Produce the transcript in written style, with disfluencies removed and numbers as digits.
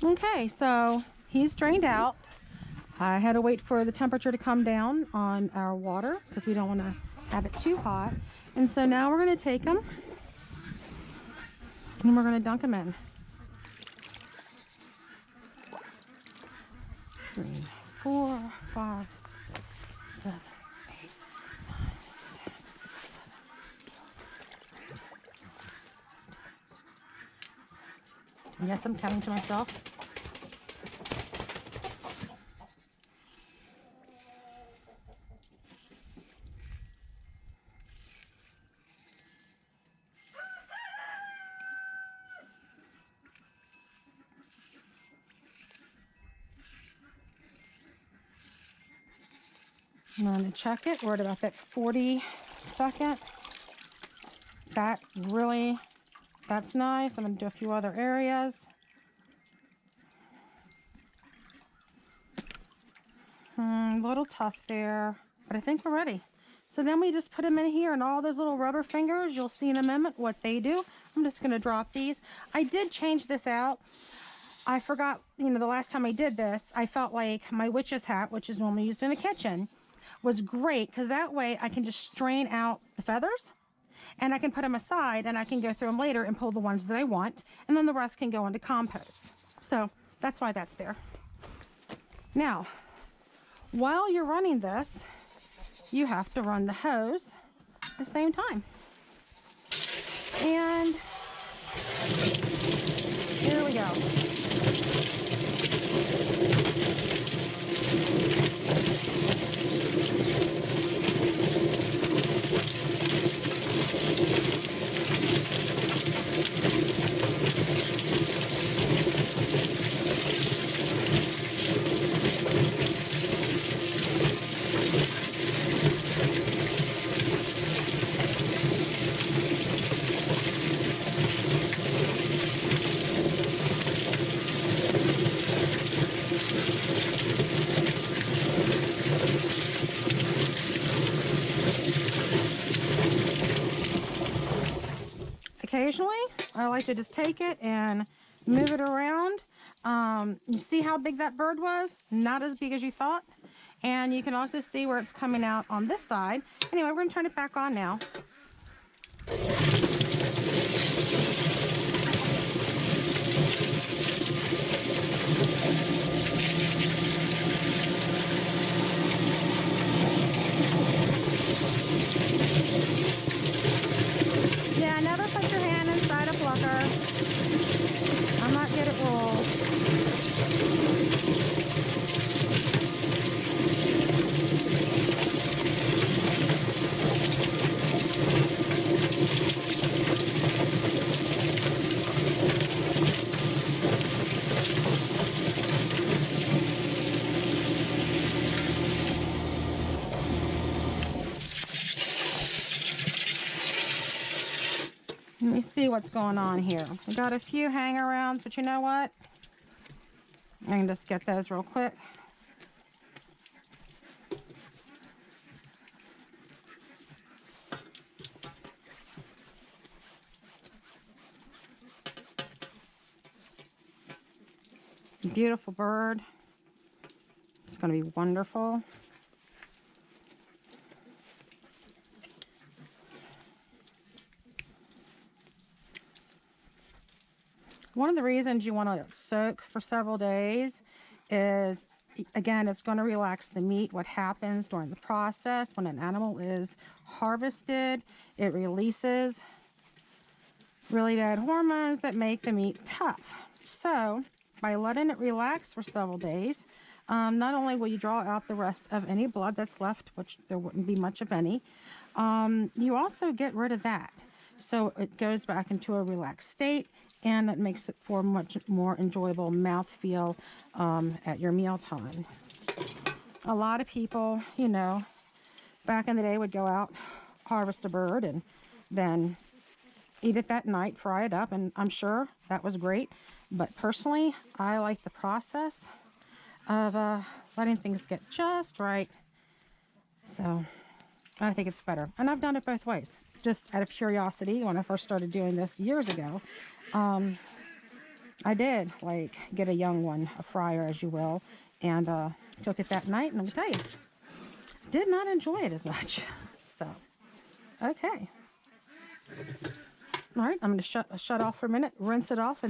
Okay, so he's drained out. I had to wait for the temperature to come down on our water because we don't want to have it too hot. And so now we're going to take him and we're going to dunk him in. 3, 4, 5, 6, 7, 8, 9, 10, 11, 12, 13, 14, 15, 16, 17. Yes, I'm counting to myself. I'm going to check it. We're at about that 40-second. That's nice. I'm going to do a few other areas. A little tough there, but I think we're ready. So then we just put them in here, and all those little rubber fingers, you'll see in a moment what they do. I'm just going to drop these. I did change this out. I forgot, the last time I did this, I felt like my witch's hat, which is normally used in a kitchen, was great because that way I can just strain out the feathers and I can put them aside and I can go through them later and pull the ones that I want, and then the rest can go into compost. So that's why that's there. Now, while you're running this, you have to run the hose at the same time. And here we go. Occasionally, I like to just take it and move it around. You see how big that bird was? Not as big as you thought. And you can also see where it's coming out on this side. Anyway, we're going to turn it back on now. Yeah, never put your hand inside a plucker. I'm not good at rules. Let me see what's going on here. We got a few hang-arounds, but you know what? I can just get those real quick. Beautiful bird. It's going to be wonderful. One of the reasons you want to soak for several days is, again, it's going to relax the meat. What happens during the process when an animal is harvested, it releases really bad hormones that make the meat tough. So by letting it relax for several days, not only will you draw out the rest of any blood that's left, which there wouldn't be much of any, you also get rid of that. So it goes back into a relaxed state, and it makes it for much more enjoyable mouthfeel at your mealtime. A lot of people, back in the day would go out, harvest a bird, and then eat it that night, fry it up, and I'm sure that was great. But personally, I like the process of letting things get just right. So I think it's better. And I've done it both ways, just out of curiosity when I first started doing this years ago. I did, like, get a young one, a fryer, as you will, and cook it that night, and let me tell you, did not enjoy it as much. So, okay. All right, I'm going to shut off for a minute, rinse it off, and